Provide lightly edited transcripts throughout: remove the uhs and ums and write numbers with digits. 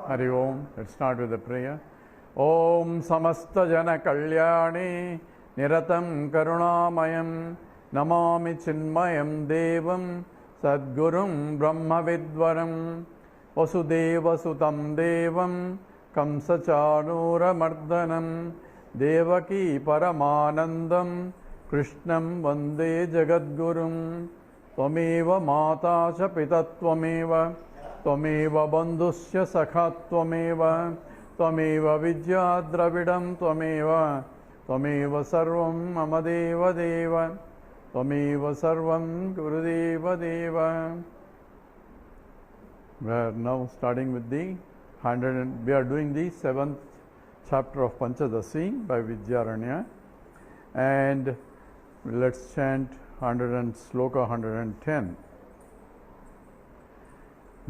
Hari Om. Let's start with the prayer. Om Samasta Jana Kalyani Niratam Karunamayam Namami Chinmayam Devam Sadgurum Brahma Vidvaram Vasudeva Sutam Devam Kamsachanura Mardanam Devaki Paramanandam Krishnam Vande Jagadgurum Tvameva Mata Cha Pitatvameva Tvameva Bandhusya Sakhatvameva Tvameva Vidya Dravidam Tvameva Sarvam Mamadeva Deva Tvameva Sarvam Gurudeva Deva. We are now starting with the we are doing the 7th chapter of Panchadashi by Vidyaranya, and let's chant sloka 110.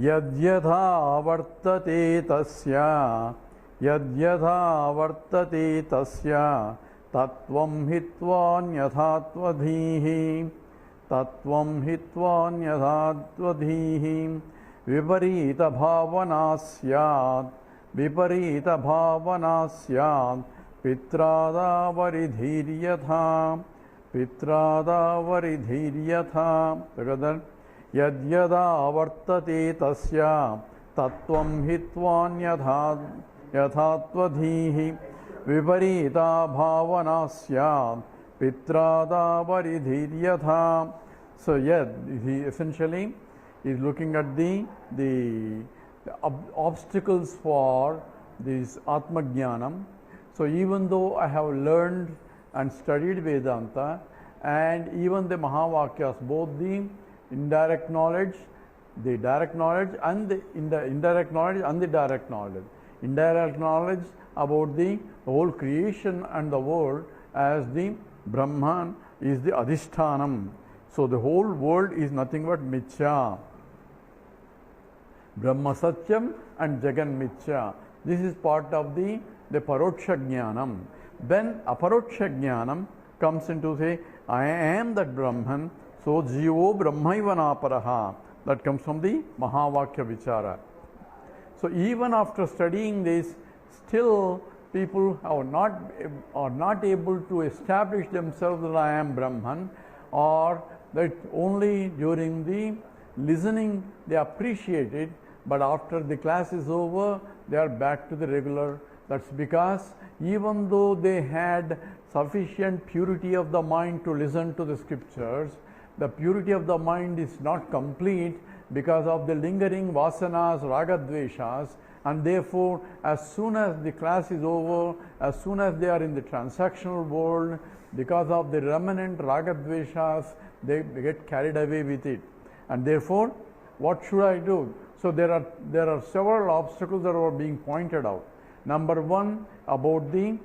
Yadyatha vartate tasya tattvam hittvanyathatvadhihi viparita bhavana syat pitrada varidhiryatha together. Yadyada vartate tasya tattvam hittvanyathatvadhihi viparita bhavana syat pitrada varidhiryatha. So he essentially is looking at the obstacles for this Atma Jnanam. So even though I have learned and studied Vedanta and even the Mahavakyas, both the indirect knowledge, the direct knowledge, and the indirect knowledge and the direct knowledge. Indirect knowledge about the whole creation and the world, as the Brahman is the Adhishthanam. So the whole world is nothing but Mithya. Brahma Satyam and Jagan Mithya. This is part of the Paroksha Jnanam. Then Aparoksha Jnanam comes into say, I am that Brahman. So Jivo Brahmaivanaparaha, that comes from the Mahavakya Vichara. So even after studying this, still people are not able to establish themselves that I am Brahman, or that only during the listening they appreciate it, but after the class is over, they are back to the regular. That's because even though they had sufficient purity of the mind to listen to the scriptures, the purity of the mind is not complete because of the lingering vasanas, ragadveshas, and therefore as soon as the class is over, as soon as they are in the transactional world, because of the remnant ragadveshas, they get carried away with it. And therefore, what should I do? So there are several obstacles that are being pointed out. Number one, about the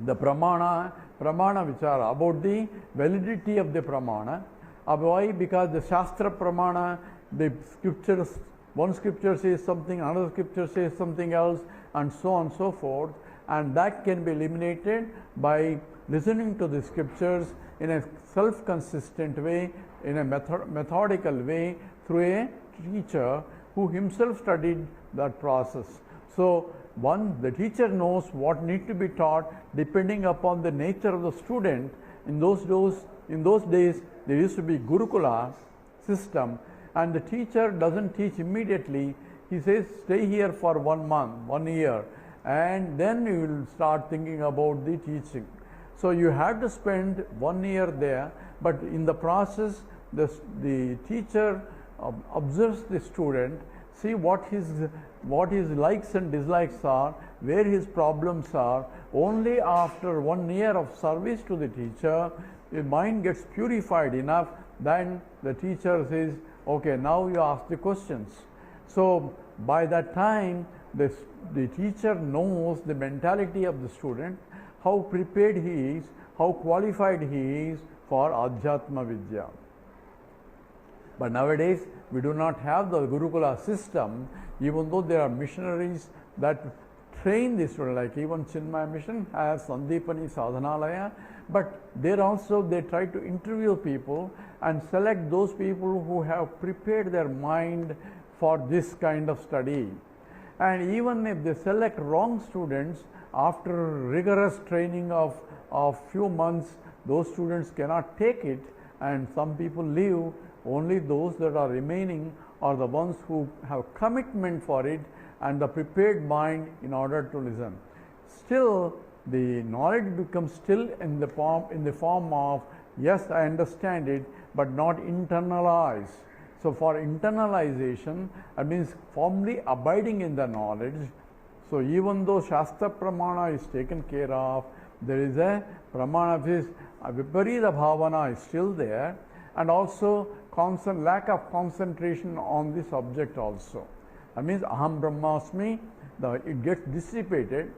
pramana vichara, about the validity of the pramana. Why? Because the Shastra pramana, the scriptures, one scripture says something, another scripture says something else, and so on and so forth, and that can be eliminated by listening to the scriptures in a self-consistent way, in a methodical way, through a teacher who himself studied that process. So the teacher knows what needs to be taught depending upon the nature of the student. In those days, there used to be Gurukula system, and the teacher doesn't teach immediately. He says, stay here for 1 month, 1 year, and then you will start thinking about the teaching. So you have to spend 1 year there, but in the process, the teacher observes the student, see what his likes and dislikes are, where his problems are. Only after 1 year of service to the teacher, the mind gets purified enough, then the teacher says, okay, now you ask the questions. So by that time, the teacher knows the mentality of the student, how prepared he is, how qualified he is for Adhyatma Vidya. But nowadays, we do not have the Gurukula system, even though there are missionaries that train the student, like even Chinmaya Mission has Sandipani Sadhanalaya, but there also they try to interview people and select those people who have prepared their mind for this kind of study. And even if they select wrong students, after rigorous training of few months, those students cannot take it, and some people leave. Only those that are remaining are the ones who have commitment for it and the prepared mind in order to listen. Still, the knowledge becomes still in the form of, yes, I understand it, but not internalized. So for internalization, that means firmly abiding in the knowledge. So even though Shastra Pramana is taken care of, there is a Pramana which is Viparita Bhavana is still there, and also lack of concentration on the subject also. That means Aham Brahmasmi, it gets dissipated.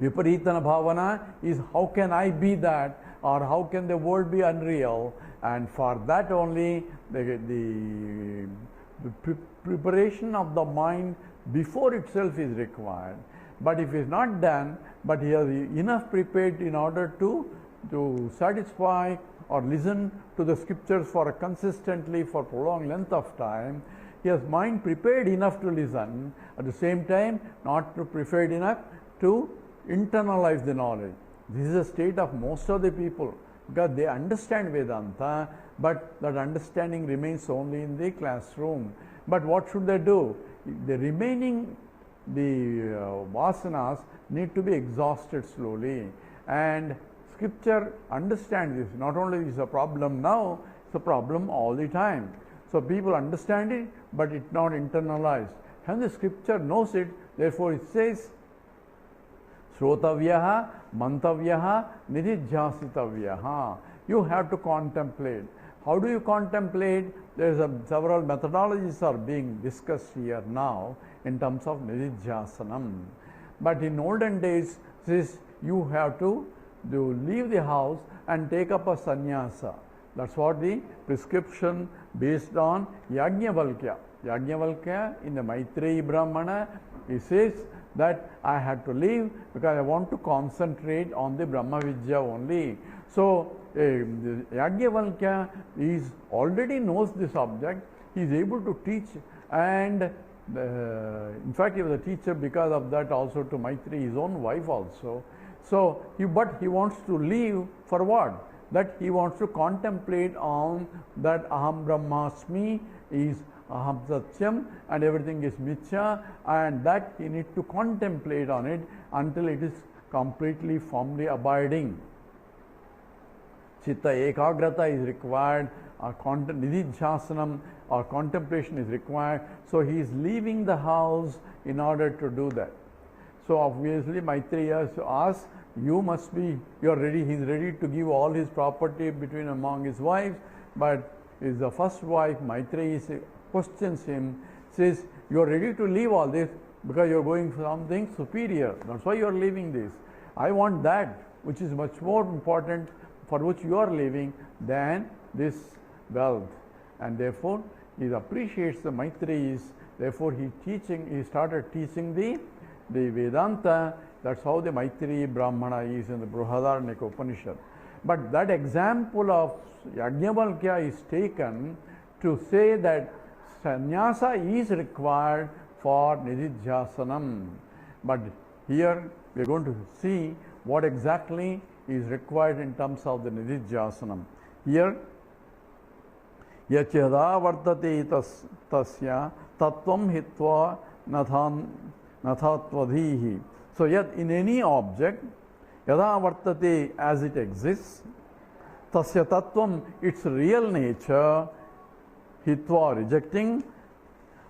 Viparitana Bhavana is how can I be that, or how can the world be unreal, and for that only the preparation of the mind before itself is required. But if it is not done, but he has enough prepared in order to satisfy or listen to the scriptures for consistently for prolonged length of time, he has mind prepared enough to listen, at the same time not prepared enough to internalize the knowledge. This is a state of most of the people, because they understand Vedanta, but that understanding remains only in the classroom. But what should they do? The remaining vasanas need to be exhausted slowly, and scripture understands this. Not only is a problem now, it's a problem all the time. So people understand it, but it's not internalized. Hence the scripture knows it, therefore it says, Shrotavyaha, Mantavyaha, Nididhyasitavyaha. You have to contemplate. How do you contemplate? There is several methodologies are being discussed here now in terms of Nididhyasanam. But in olden days, this you have to leave the house and take up a sannyasa. That's what the prescription based on Yajnavalkya. Yajnavalkya in the Maitreyi Brahmana, he says that I had to leave because I want to concentrate on the Brahma Vidya only. So Yajnavalkya already knows the subject, he is able to teach, and in fact he was a teacher because of that also to Maitreyi, his own wife also. So but he wants to leave for what? That he wants to contemplate on that Aham Brahmasmi is Aham Satyam and everything is Mithya, and that he needs to contemplate on it until it is completely firmly abiding. Chitta Ekagrata is required, Nididhyasanam or contemplation is required. So he is leaving the house in order to do that. So obviously Maitreya asks, you must be, you are ready, he is ready to give all his property between among his wives, but is the first wife, Maitreya questions him, says, you are ready to leave all this because you are going for something superior. That's why you are leaving this. I want that which is much more important for which you are leaving than this wealth. And therefore, he appreciates the Maitreya. Therefore, he started teaching the Vedanta. That's how the Maitreyi Brahmana is in the Brihadaranyaka Upanishad. But that example of Yajnavalkya is taken to say that sannyasa is required for Nididhyasanam. But here we are going to see what exactly is required in terms of the Nididhyasanam. Here, Yachada vartate tasya tattvam hitva nathatvadhihi. So yet in any object, yada vartate, as it exists, tasya tattvam, its real nature, hitva, rejecting,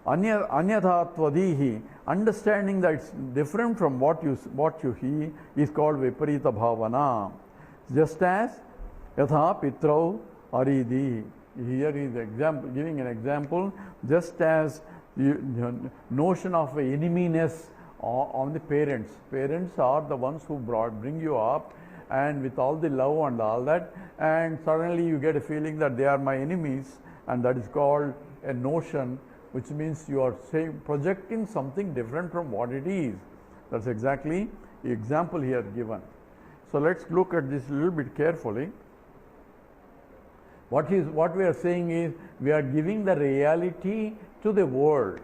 anyathatvadhihi, understanding that it's different from what you see, is called viparita bhavana. Just as yatha pitrau aridi. Here is giving an example, just as the notion of eneminess on the parents. Parents are the ones who bring you up, and with all the love and all that, and suddenly you get a feeling that they are my enemies, and that is called a notion, which means you are projecting something different from what it is. That's exactly the example here given. So let's look at this a little bit carefully. What we are saying is, we are giving the reality to the world.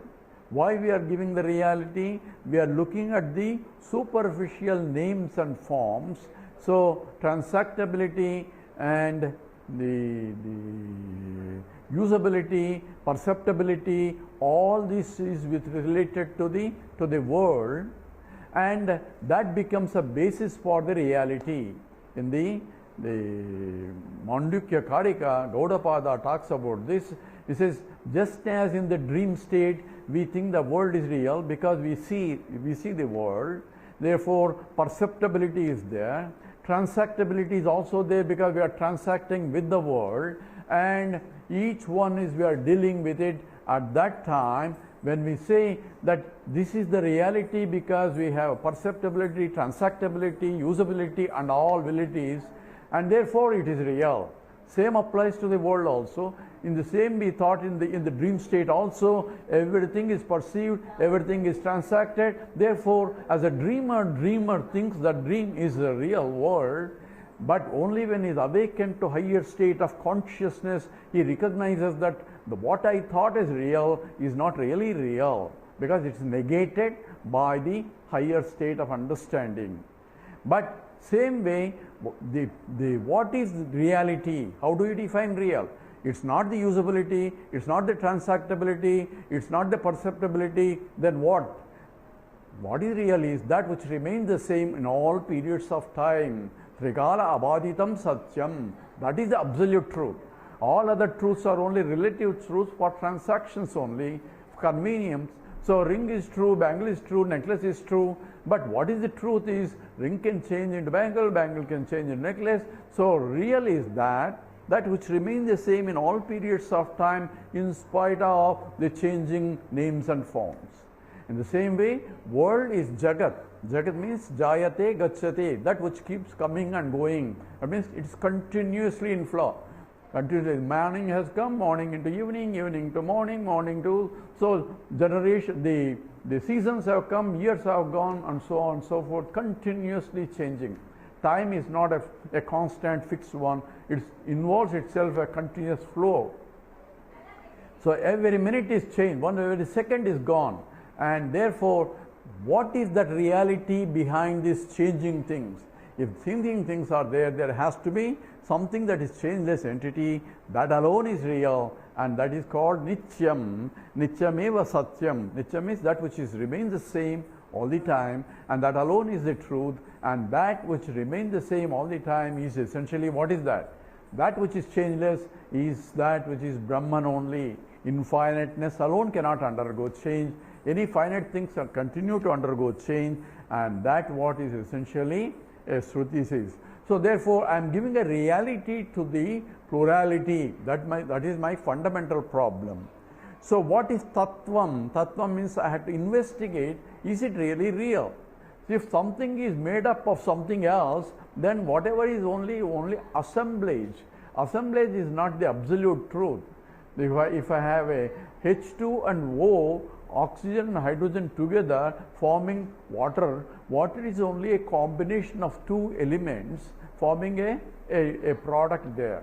Why we are giving the reality? We are looking at the superficial names and forms. So transactability and the usability, perceptibility, all this is related to the world, and that becomes a basis for the reality. In the Mandukya Karika, Gaudapada talks about this. He says, just as in the dream state we think the world is real because we see the world, therefore perceptibility is there. Transactability is also there because we are transacting with the world, and each one is we are dealing with it at that time. When we say that this is the reality because we have perceptibility, transactability, usability and all abilities, and therefore it is real. Same applies to the world also. In the same we thought in the dream state also, everything is perceived, everything is transacted. Therefore, as a dreamer thinks that dream is the real world, but only when he is awakened to higher state of consciousness, he recognizes that what I thought is real is not really real, because it is negated by the higher state of understanding. But same way, what is reality? How do you define real? It's not the usability, it's not the transactability, it's not the perceptibility. Then what? What is real is that which remains the same in all periods of time. Trikala abaditam satyam. That is the absolute truth. All other truths are only relative truths for transactions only, convenience. So ring is true, bangle is true, necklace is true. But what is the truth is, ring can change into bangle, bangle can change into necklace. So real is that which remains the same in all periods of time in spite of the changing names and forms. In the same way, world is Jagat. Jagat means Jayate Gacchate, that which keeps coming and going. That means it is continuously in flow. Continuously, morning has come, morning into evening, evening to morning, morning to, so generation, the seasons have come, years have gone, and so on and so forth, continuously changing. Time is not a constant fixed one, it involves itself a continuous flow. So every minute is changed, every second is gone, and therefore what is that reality behind these changing things? If changing things are there, there has to be something that is changeless entity, that alone is real, and that is called Nityam. Nityameva Satyam. Nityam is that which remains the same all the time, and that alone is the truth, and that which remains the same all the time is essentially, what is that? That which is changeless is that which is Brahman only. Infiniteness alone cannot undergo change. Any finite things continue to undergo change, and that what is essentially a Shruti says. So therefore, I am giving a reality to the plurality. That is my fundamental problem. So what is Tattvam? Tattvam means I have to investigate, is it really real? If something is made up of something else, then whatever is only assemblage. Assemblage is not the absolute truth. If I have a H2 and O, oxygen and hydrogen together forming water, water is only a combination of two elements forming a product there.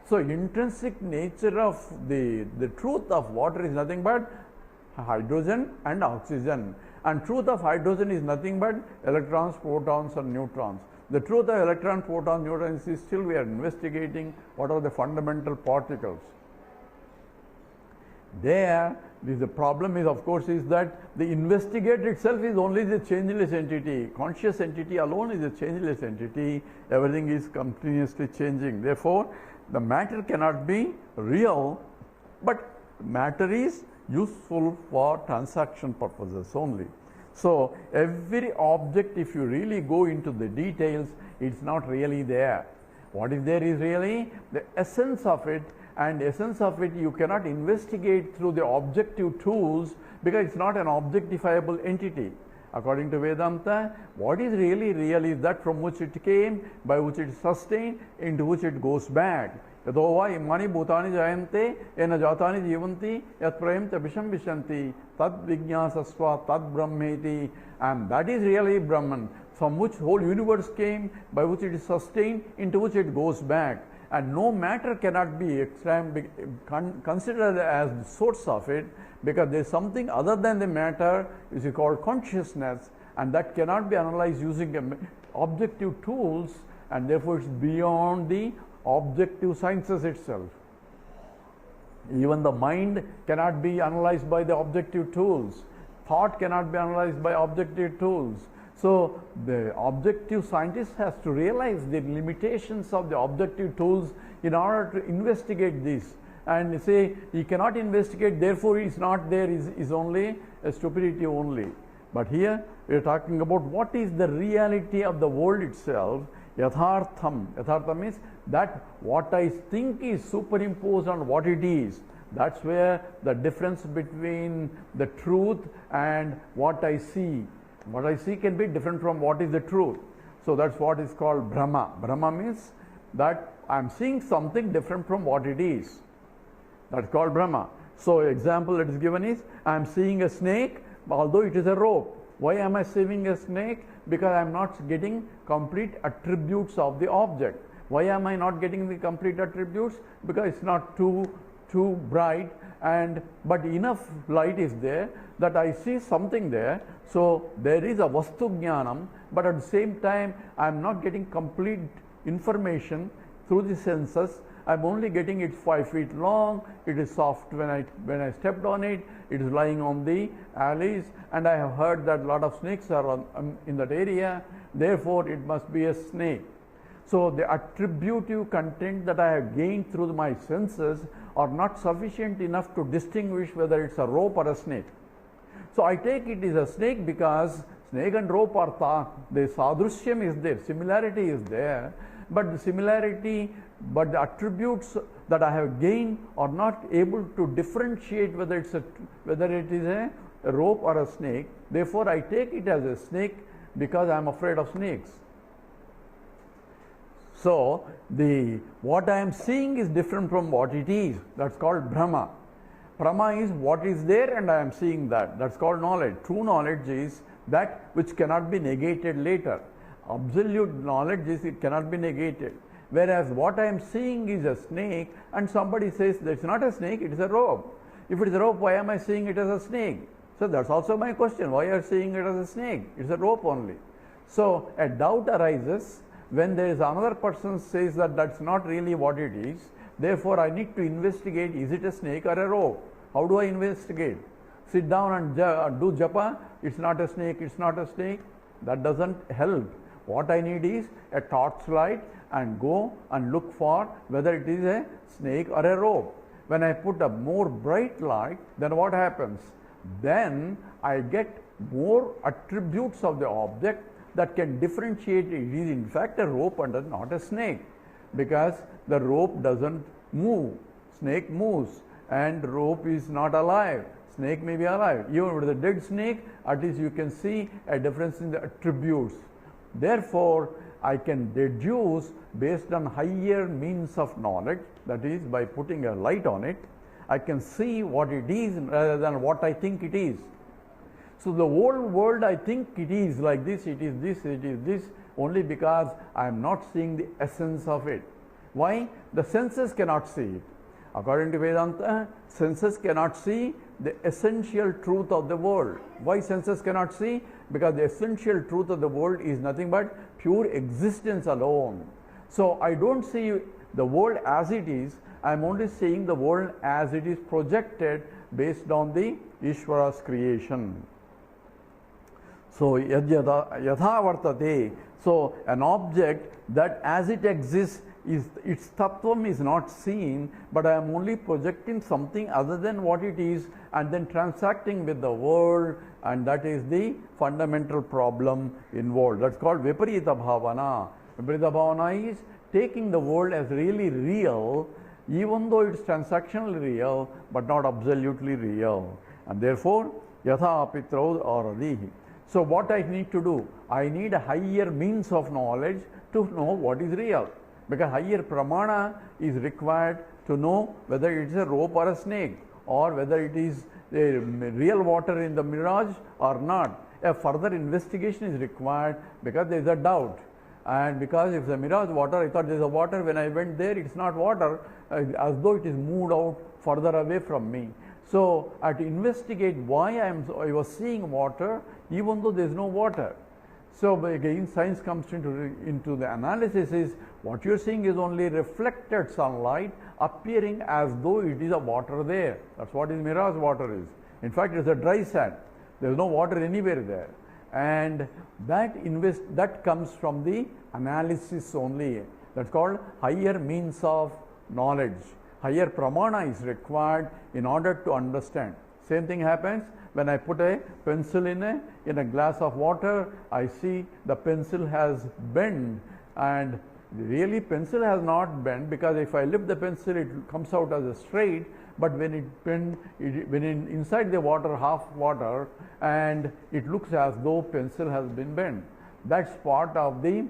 So intrinsic nature of the truth of water is nothing but hydrogen and oxygen, and truth of hydrogen is nothing but electrons, protons and neutrons. The truth of electron, proton, neutrons is still we are investigating what are the fundamental particles. There, the problem is, of course, is that the investigator itself is only the changeless entity. Conscious entity alone is a changeless entity. Everything is continuously changing. Therefore, the matter cannot be real, but matter is useful for transaction purposes only. So, every object, if you really go into the details, it's not really there. What is there is really the essence of it, and essence of it you cannot investigate through the objective tools because it's not an objectifiable entity. According to Vedanta, what is really real is that from which it came, by which it is sustained, into which it goes back. Yadova imani bhutani jayante ena jatani jivanti yat prayam tabisham vishanti tad vijnasasva tad brahmeti, and that is really Brahman, from which whole universe came, by which it is sustained, into which it goes back. and no matter cannot be considered as the source of it, because there is something other than the matter which is called consciousness, and that cannot be analyzed using objective tools, and therefore it's beyond the objective sciences itself. Even the mind cannot be analyzed by the objective tools. Thought cannot be analyzed by objective tools. So the objective scientist has to realize the limitations of the objective tools in order to investigate this. And say he cannot investigate, therefore he is not there, is only a stupidity only. But here we are talking about what is the reality of the world itself. Yathartham. Yathartham means that what I think is superimposed on what it is. That's where the difference between the truth and what I see. What I see can be different from what is the truth. So that's what is called Brahma. Brahma means that I am seeing something different from what it is. That's called Brahma. So example that is given is, I am seeing a snake although it is a rope. Why am I seeing a snake? Because I am not getting complete attributes of the object. Why am I not getting the complete attributes? Because it's not too bright, but enough light is there that I see something there. So there is a Vastu Jnanam, but at the same time I am not getting complete information through the senses. I am only getting it 5 feet long, it is soft when I stepped on it, it is lying on the alleys, and I have heard that a lot of snakes are in that area, therefore it must be a snake. So the attributive content that I have gained through my senses are not sufficient enough to distinguish whether it's a rope or a snake. So I take it is a snake because snake and rope are the sadrusyam is there, similarity is there, but the attributes that I have gained are not able to differentiate whether it is a rope or a snake. Therefore I take it as a snake because I am afraid of snakes. So what I am seeing is different from what it is. That's called Brahma. Brahma is what is there and I am seeing that. That's called knowledge. True knowledge is that which cannot be negated later. Absolute knowledge is it cannot be negated. Whereas what I am seeing is a snake and somebody says it's not a snake, it is a rope. If it is a rope, why am I seeing it as a snake? So that's also my question. Why are you seeing it as a snake? It's a rope only. So a doubt arises when there is another person says that that's not really what it is. Therefore I need to investigate, is it a snake or a rope? How do I investigate? Sit down and do japa, it's not a snake, it's not a snake. That doesn't help. What I need is a torchlight and go and look for whether it is a snake or a rope. When I put a more bright light, then what happens? Then I get more attributes of the object that can differentiate it is in fact a rope and not a snake, because the rope doesn't move, snake moves, and rope is not alive. Snake may be alive. Even with a dead snake, at least you can see a difference in the attributes. Therefore, I can deduce based on higher means of knowledge, that is by putting a light on it, I can see what it is rather than what I think it is. So the whole world I think it is like this, it is this, it is this, only because I am not seeing the essence of it. Why? The senses cannot see it. According to Vedanta, senses cannot see the essential truth of the world. Why senses cannot see? Because the essential truth of the world is nothing but pure existence alone. So I don't see the world as it is, I am only seeing the world as it is projected based on the Ishvara's creation. So yatha vartate, so an object that as it exists, its tattvam is not seen, but I am only projecting something other than what it is and then transacting with the world, and that is the fundamental problem involved. That's called viparita bhavana. Viparita bhavana is taking the world as really real, even though it's transactionally real, but not absolutely real. And therefore, yatha pitrau aradihi. So what I need to do? I need a higher means of knowledge to know what is real. Because higher pramana is required to know whether it is a rope or a snake, or whether it is real water in the mirage or not. A further investigation is required because there is a doubt. And because if it's a mirage water, I thought there's a water. When I went there, it's not water, as though it is moved out further away from me. So I had to investigate why I was seeing water even though there is no water. So again, science comes into the analysis is what you're seeing is only reflected sunlight appearing as though it is a water there. That's what is mirage water is. In fact, it's a dry sand. There is no water anywhere there. And that comes from the analysis only. That's called higher means of knowledge. Higher pramana is required in order to understand. Same thing happens when I put a pencil in a glass of water. I see the pencil has bent, and really pencil has not bent, because if I lift the pencil it comes out as a straight, but when it bend, inside the water, half water, and it looks as though pencil has been bent. That's part of the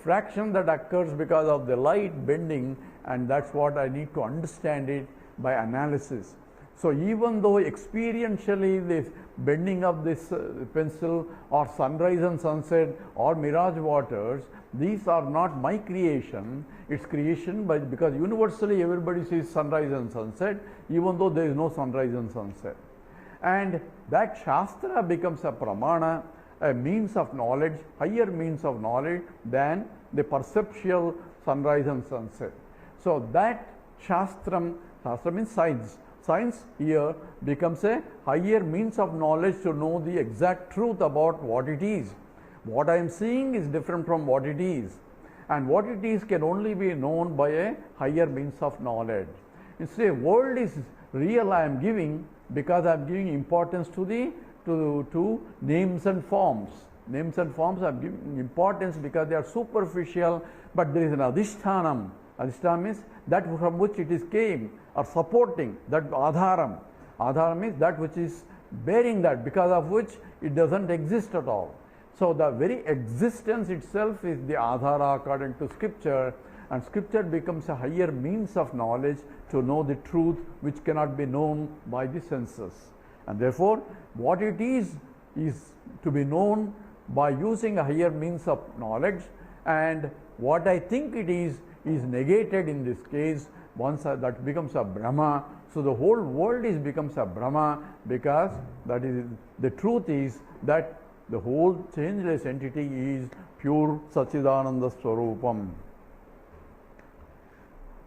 fraction that occurs because of the light bending, and that's what I need to understand it by analysis. So even though experientially this bending of this pencil or sunrise and sunset or mirage waters, these are not my creation. It's creation because universally everybody sees sunrise and sunset, even though there is no sunrise and sunset. And that Shastra becomes a pramana, a means of knowledge, higher means of knowledge than the perceptual sunrise and sunset. So that Shastra means science. Science here becomes a higher means of knowledge to know the exact truth about what it is. What I am seeing is different from what it is, and what it is can only be known by a higher means of knowledge. Instead, world is real I am giving because I am giving importance to to names and forms. Names and forms I am giving importance because they are superficial, but there is an adhishthanam. Adhisthana means that from which it is came or supporting, that adharam. Adharam means that which is bearing that, because of which it doesn't exist at all. So the very existence itself is the adhara according to scripture, and scripture becomes a higher means of knowledge to know the truth which cannot be known by the senses. And therefore, what it is to be known by using a higher means of knowledge, and what I think it is negated in this case. Once that becomes a Brahma, so the whole world becomes a Brahma, because that is the truth is that the whole changeless entity is pure Sachidananda Swarupam.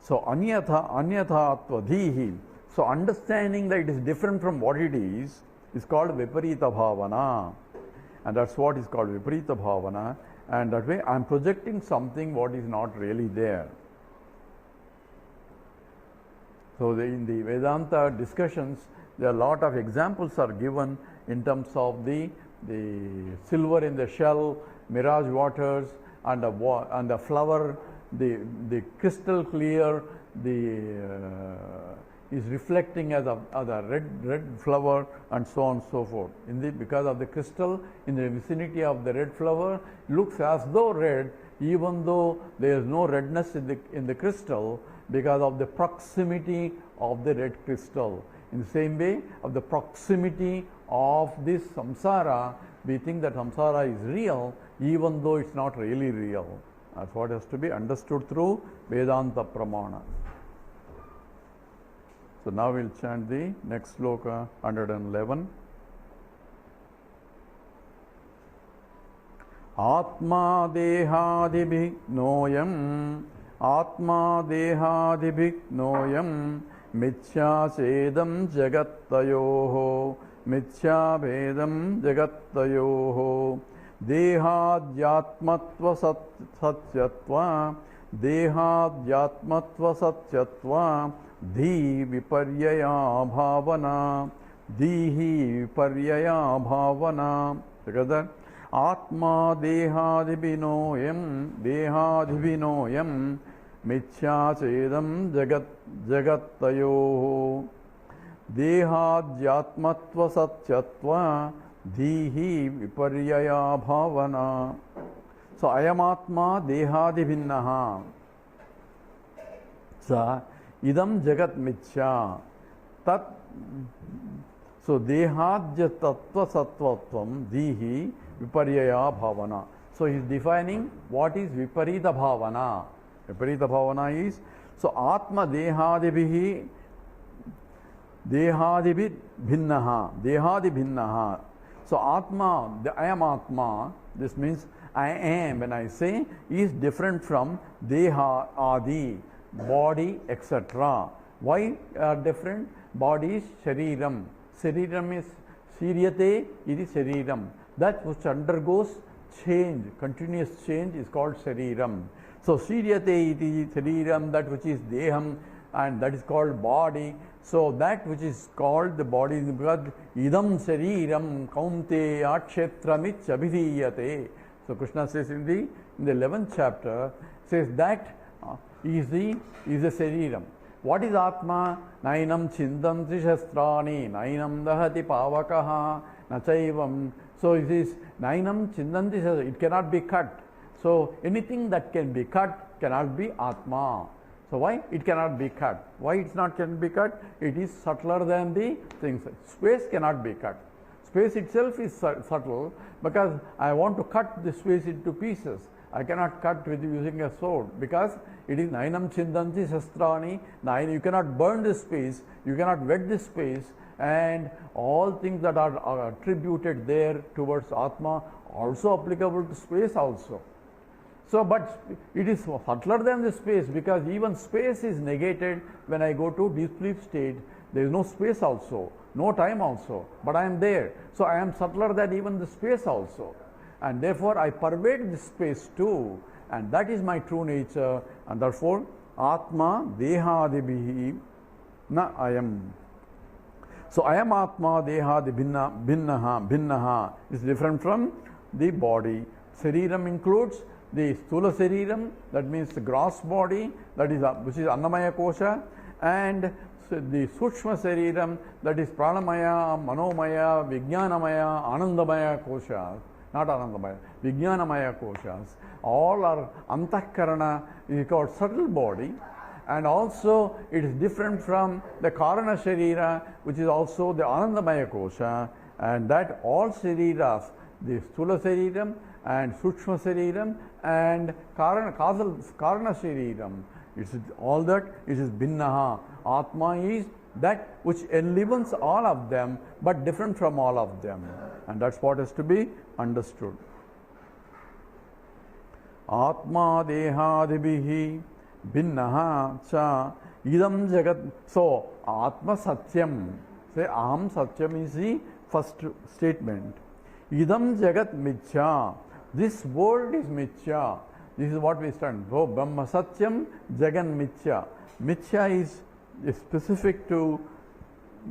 So anyathatva dhihi. So understanding that it is different from what it is called Viparita Bhavana, and that's what is called Viparita Bhavana. And that way I am projecting something what is not really there. So in the Vedanta discussions, there are a lot of examples are given in terms of the silver in the shell, mirage waters, and the flower, the crystal clear, is reflecting as a red flower, and so on and so forth. Because of the crystal in the vicinity of the red flower looks as though red, even though there is no redness in the crystal, because of the proximity of the red crystal. In the same way, of the proximity of this samsara, we think that samsara is real, even though it's not really real. That's what has to be understood through Vedanta Pramana. So now we'll chant the next sloka, 111. Atma dehadibhi noyam, Atma dehadibhi noyam, Mithya sedam jagattayoho, Mithya vedam jagattayoho, Dehadhyatmatva satyatva, Dehadhyatmatva satyatva, Dhi viparyaya bhavana, Dihi viparyaya bhavana. Together. Atma dehadibinoyam, dehadibinoyam, Mithya sedam jagattayoho, Dehadhyatmatva satyatva, Dihi viparyaya bhavana. So ayamatma dehadibinnaha. Sa idam jagat mithya. Tat. So dehadya tattva sattvatvam dihi viparyaya bhavana. So he is defining what is viparita bhavana. Viparita bhavana is, so atma dehadibihi dehadibhi bhinnaha, dehadi bhinnaha. So atma, I am atma, this means I am, when I say, is different from deha, adi, body, etc. Why are different? Body is shariram. Shariram is siryate, it is shariram. That which undergoes change, continuous change is called shariram. So siryate iti shariram, that which is deham, and that is called body. So that which is called the body, because idam shariram kaunte akshetramich abhidiyate. So Krishna says in the 11th chapter, says that is the shariram. What is Atma? Nainam chindanti shastrani, nainam dahati pavakaha, nachaivam. So it is nainam chindanti shastrani, it cannot be cut. So anything that can be cut cannot be Atma. So why? It cannot be cut. Why it's not can be cut? It is subtler than the things. Space cannot be cut. Space itself is subtle, because I want to cut the space into pieces. I cannot cut with using a sword, because it is nainam chindanti shastrani. You cannot burn this space, you cannot wet this space, and all things that are attributed there towards Atma also applicable to space also. So, but it is subtler than the space, because even space is negated when I go to deep sleep state. There is no space also, no time also, but I am there. So I am subtler than even the space also, and therefore I pervade this space too, and that is my true nature, and therefore Atma dehadibihi na ayam. So I am Atma dehadi bhinnaha is different from the body. Shariram includes the Sthula Shariram, that means the gross body, that is which is Annamaya Kosha, and the Sukshma Shariram, that is Pranamaya, Manomaya, Vijnanamaya, Anandamaya Koshas, not Anandamaya, Vijnanamaya Koshas. All are Antahkarana, is called subtle body, and also it is different from the Karana Sharira, which is also the Anandamaya Kosha, and that all Shariras, the Sthula Shariram and Sukshma Shariram and Karana Shariram, it is all that, it is Bhinnaha. Atma is that which enlivens all of them, but different from all of them, and that's what is to be understood. Atma dehadibihi bhinnaha cha idam jagat. So Atma Satyam, say Aham Satyam is the first statement. Idam jagat mithya, this world is mithya. This is what we stand. So Brahma Satyam, Jagan Mithya. Mithya is specific to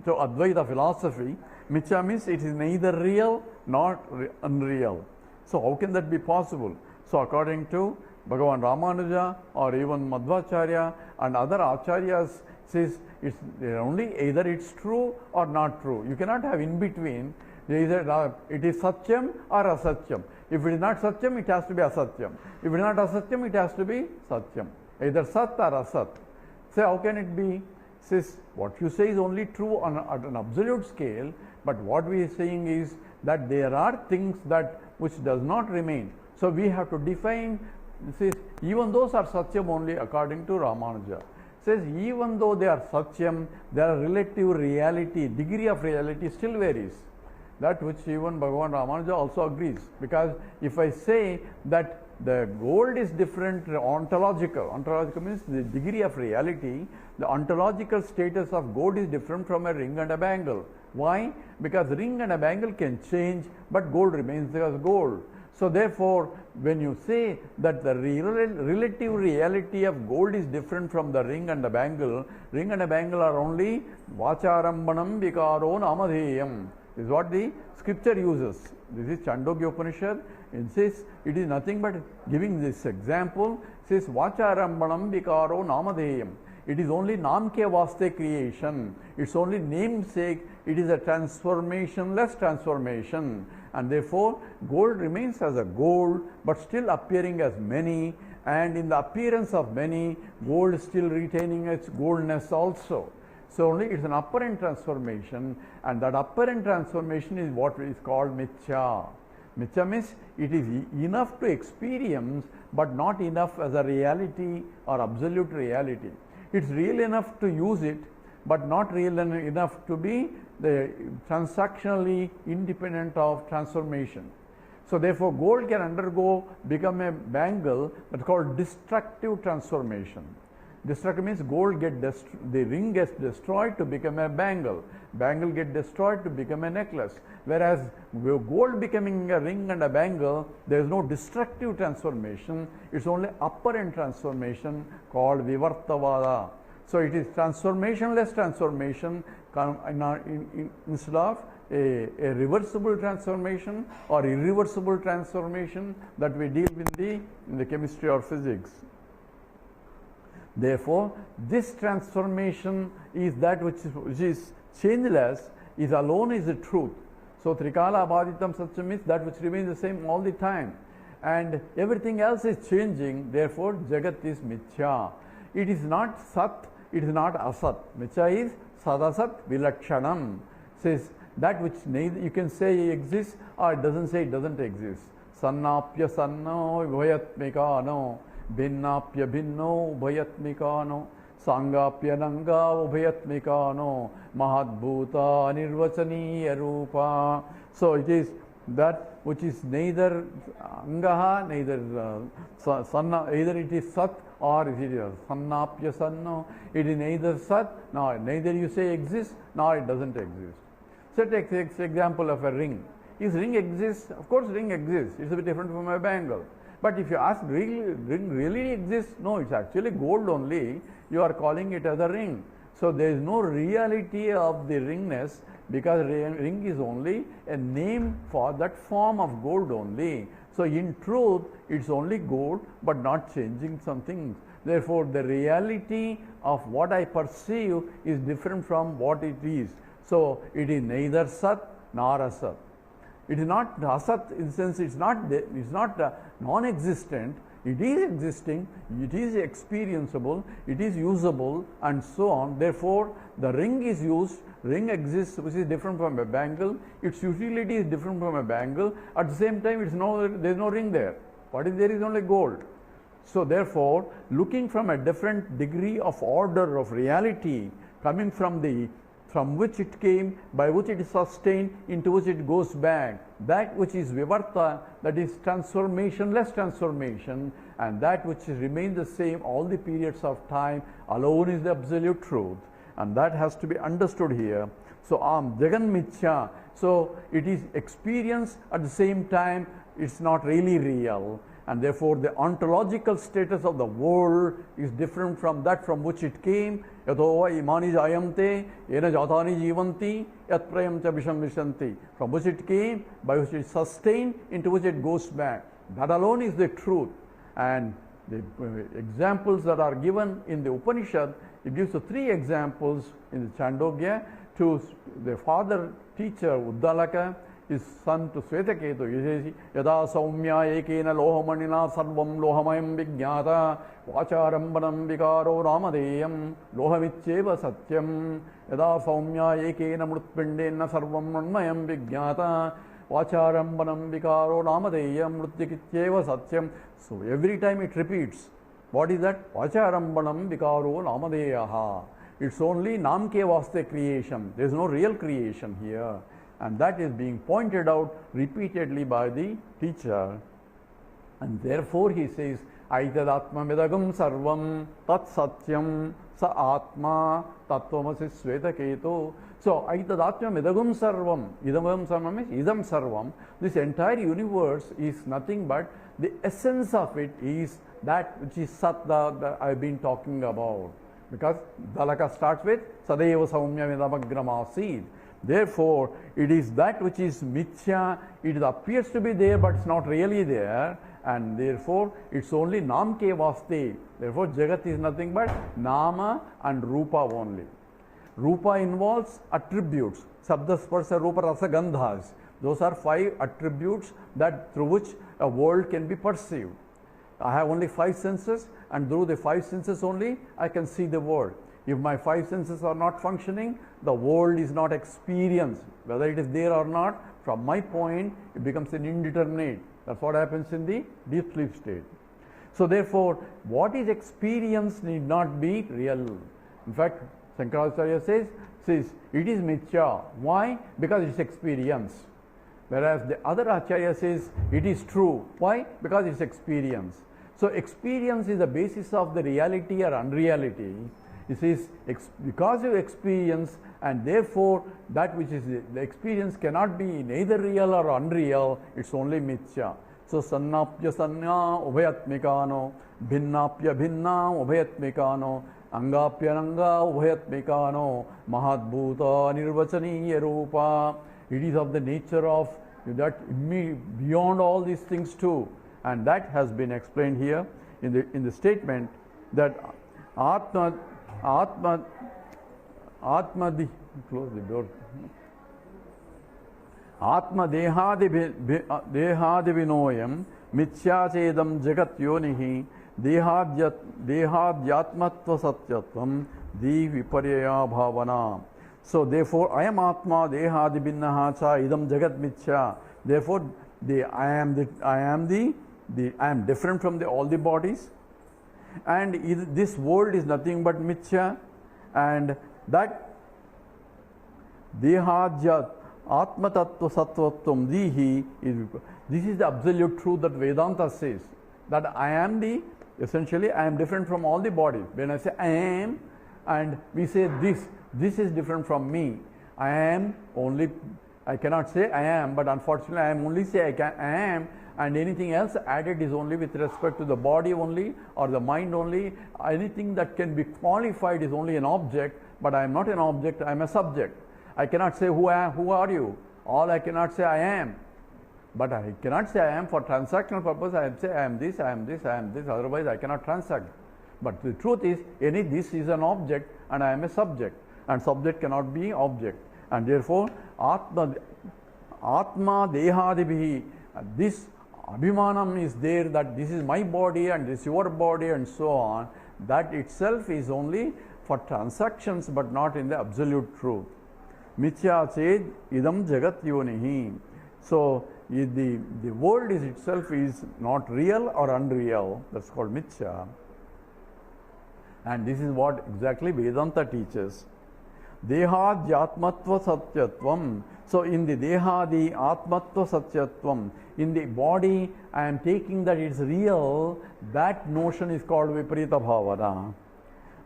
Advaita philosophy. Mithya means it is neither real nor unreal. So how can that be possible? So according to Bhagavan Ramanuja or even Madhvacharya and other Acharyas, says it's only either it's true or not true. You cannot have in between. Either it is Satyam or Asatyam. If it is not Satyam, it has to be Asatyam. If it is not Asatyam, it has to be Satyam. Either Sat or Asat. So how can it be? Says what you say is only true on at an absolute scale, but what we are saying is that there are things that which does not remain. So we have to define. Says even those are Satyam only according to Ramanuja. Says even though they are Satyam, their relative reality, degree of reality still varies. That which even Bhagavan Ramanuja also agrees, because if I say that the gold is different, ontological means the degree of reality, the ontological status of gold is different from a ring and a bangle. Why? Because ring and a bangle can change, but gold remains as gold. So therefore, when you say that the relative reality of gold is different from the ring and the bangle are only vacharambanam vikaro namadheyam. This is what the scripture uses. This is Chandogya Upanishad. It says it is nothing but giving this example. It says vacharambanam vikaro namadheyam. It is only namke vaste creation. It's only namesake. It is a transformationless transformation. And therefore, gold remains as a gold, but still appearing as many. And in the appearance of many, gold still retaining its goldness also. So only it's an apparent transformation, and that apparent transformation is what is called mithya. Mithya means it is enough to experience, but not enough as a reality or absolute reality. It's real enough to use it, but not real enough to be the transactionally independent of transformation. So therefore, gold can become a bangle, that's called destructive transformation. Destructive means the ring gets destroyed to become a bangle. Bangle gets destroyed to become a necklace. Whereas gold becoming a ring and a bangle, there is no destructive transformation. It's only apparent transformation called vivartavada. So it is transformationless transformation instead of a reversible transformation or irreversible transformation that we deal with in the chemistry or physics. Therefore, this transformation is that which is changeless, is alone is the truth. So Trikala Abhaditam Satyam means that which remains the same all the time, and everything else is changing. Therefore, Jagat is Mithya. It is not Sat, it is not Asat. Mithya is Sadasat Vilakshanam. Says that which neither you can say exists or it doesn't say it doesn't exist. Sannapya Sanno Vayatmikano. Bhinnapya bhinno ubhayatmikano sangapya nanga ubhayatmikano mahadbhuta nirvachaniya rupa. So it is that which is neither angaha, neither sanna, either it is sat or it is sannapya sanno. It is neither sat, nor neither you say exists, nor it doesn't exist. So take the example of a ring. Is ring exists? Of course ring exists. It's a bit different from a bangle. But if you ask, ring really exists? No, it's actually gold only. You are calling it as a ring. So there is no reality of the ringness, because ring is only a name for that form of gold only. So in truth, it's only gold, but not changing some things. Therefore, the reality of what I perceive is different from what it is. So it is neither Sat nor Asat. It is not Asat in the sense it's not non-existent. It is existing, it is experienceable, it is usable, and so on. Therefore, the ring is used, ring exists, which is different from a bangle. Its utility is different from a bangle. At the same time, there is no ring there. What is there is only gold. So therefore, looking from a different degree of order of reality, coming from which it came, by which it is sustained, into which it goes back. That which is vivarta, that is transformationless transformation, and that which remains the same all the periods of time, alone is the absolute truth. And that has to be understood here. So, Jagan Mithya, so it is experience at the same time, it's not really real. And therefore, the ontological status of the world is different from that from which it came. Yatova imani jayamte, yena jatani jivanti, yat prayam cha visham vishanti. From which it came, by which it is sustained, into which it goes back. That alone is the truth. And the examples that are given in the Upanishad, it gives the three examples in the Chandogya to the father teacher Uddalaka, his son to Svetaketu. Yada saumya ekena lohamanina sarvam lohamayam vijnata vacharambanam vikaro ramadeyam lohamityeva satyam. Yada saumya ekena mrutpindena sarvam manmayam vijnata vacharambanam vikaro ramadeyam mrutyikityeva satyam. So every time it repeats. What is that? Vacharambanam vikaro ramadeyaha. It's only namke vaste creation. There is no real creation here. And that is being pointed out repeatedly by the teacher. And therefore he says, Aitadatma medagam sarvam tat satyam sa atma tattvamasi svetaketu. So Aitadatma medagam sarvam, idam sarvam means idam sarvam. This entire universe is nothing but the essence of it is that which is sat that I have been talking about. Because Dalaka starts with Sadeva Saumya Vidamagramasid. Therefore, it is that which is mithya, it appears to be there but it's not really there, and therefore it's only namke vaste. Therefore, Jagat is nothing but nama and rupa only. Rupa involves attributes, sabda, sparsa, rupa, rasa, gandhas. Those are 5 attributes that through which a world can be perceived. I have only 5 senses, and through the 5 senses only I can see the world. If my five senses are not functioning, the world is not experienced. Whether it is there or not, from my point, it becomes an indeterminate. That's what happens in the deep sleep state. So therefore, what is experienced need not be real. In fact, Shankaracharya says it is mithya. Why? Because it's experience. Whereas the other Acharya says it is true. Why? Because it's experience. So experience is the basis of the reality or unreality. He says because you experience, and therefore that which is the experience cannot be neither real or unreal, it's only mithya. So sannapya sannya ubhayatmikano, bhinnapya bhinna ubhayatmikano, angapya anga ubhayatmikano, mahat bhuta nirvachaniya rupa. It is of the nature of that beyond all these things too, and that has been explained here in the statement that Atma close the door. Atma dehadi vinoyam mithya chedam jagat yonihi dehadyatmatva satyatvam di viparyaya bhavana. So therefore, I am Atma dehadi binnaha cha idam jagat mithya. Therefore, I am different from all the bodies, and this world is nothing but mithya, and that dehadya atma tattva sattvatvam dihi is, this is the absolute truth that Vedanta says, that I am essentially I am different from all the bodies. When I say I am, and we say this is different from me. I am only, I cannot say I am, but unfortunately I am only say I am, and anything else added is only with respect to the body only or the mind only. Anything that can be qualified is only an object, but I am not an object, I am a subject. I cannot say who are you? All I cannot say I am. But I cannot say I am for transactional purpose. I say I am this, I am this, I am this, otherwise I cannot transact. But the truth is, this is an object and I am a subject, and subject cannot be object. And therefore, Atma dehadibhi, this abhimanam is there, that this is my body and this is your body and so on. That itself is only for transactions but not in the absolute truth. Mithya ched idam jagat yonihi. So the world is itself is not real or unreal. That's called mithya. And this is what exactly Vedanta teaches. Dehadhyatmatva satyatvam. So in the dehadi atmatva satyatvam, in the body I am taking that it's real, that notion is called viparita bhavana.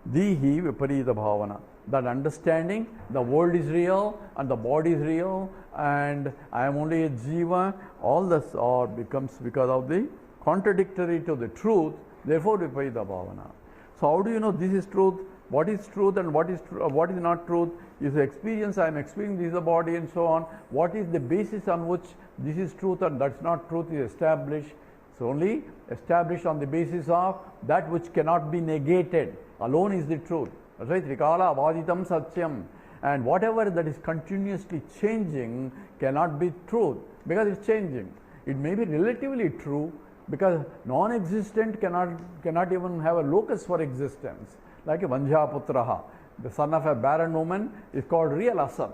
Dihi viparita bhavana. That understanding the world is real and the body is real and I am only a jiva, all this or becomes because of the contradictory to the truth, therefore viparita bhavana. So how do you know this is truth? What is truth and what is not truth? Is the experience I am experiencing, this is the body and so on. What is the basis on which this is truth and that's not truth is established? It's only established on the basis of that which cannot be negated. Alone is the truth. That's right. Trikala avaditam satyam. And whatever that is continuously changing cannot be truth because it's changing. It may be relatively true because non-existent cannot even have a locus for existence. Like a Vanjaputraha, the son of a barren woman, is called real Asat.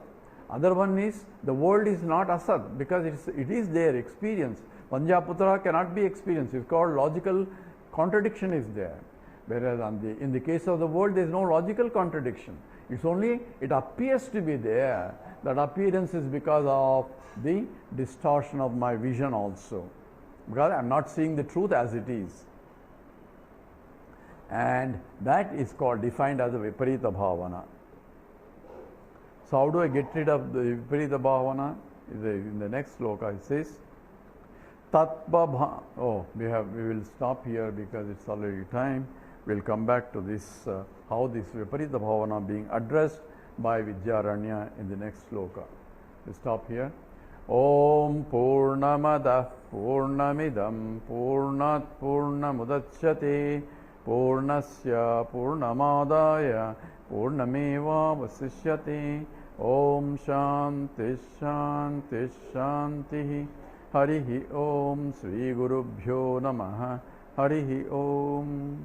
Other one is the world is not Asat because it is their experience. Vanjaputraha cannot be experienced. It's called logical contradiction is there. Whereas in the case of the world, there is no logical contradiction. It's only it appears to be there. That appearance is because of the distortion of my vision also. Because I am not seeing the truth as it is. And that is defined as a viparita bhavana. So how do I get rid of the viparita bhavana? In the next sloka it says, Tatva we will stop here because it's already time. We'll come back to this, how this viparita bhavana being addressed by Vidyaranya in the next sloka. We'll stop here. Om Purnamada Purnamidam Purnat Purnamudachyate Purnasya Purnamadaya Purnameva Vasishyate. Om Shanti Shanti Shanti. Harihi Om Sri Gurubhyo Namaha. Harihi Om.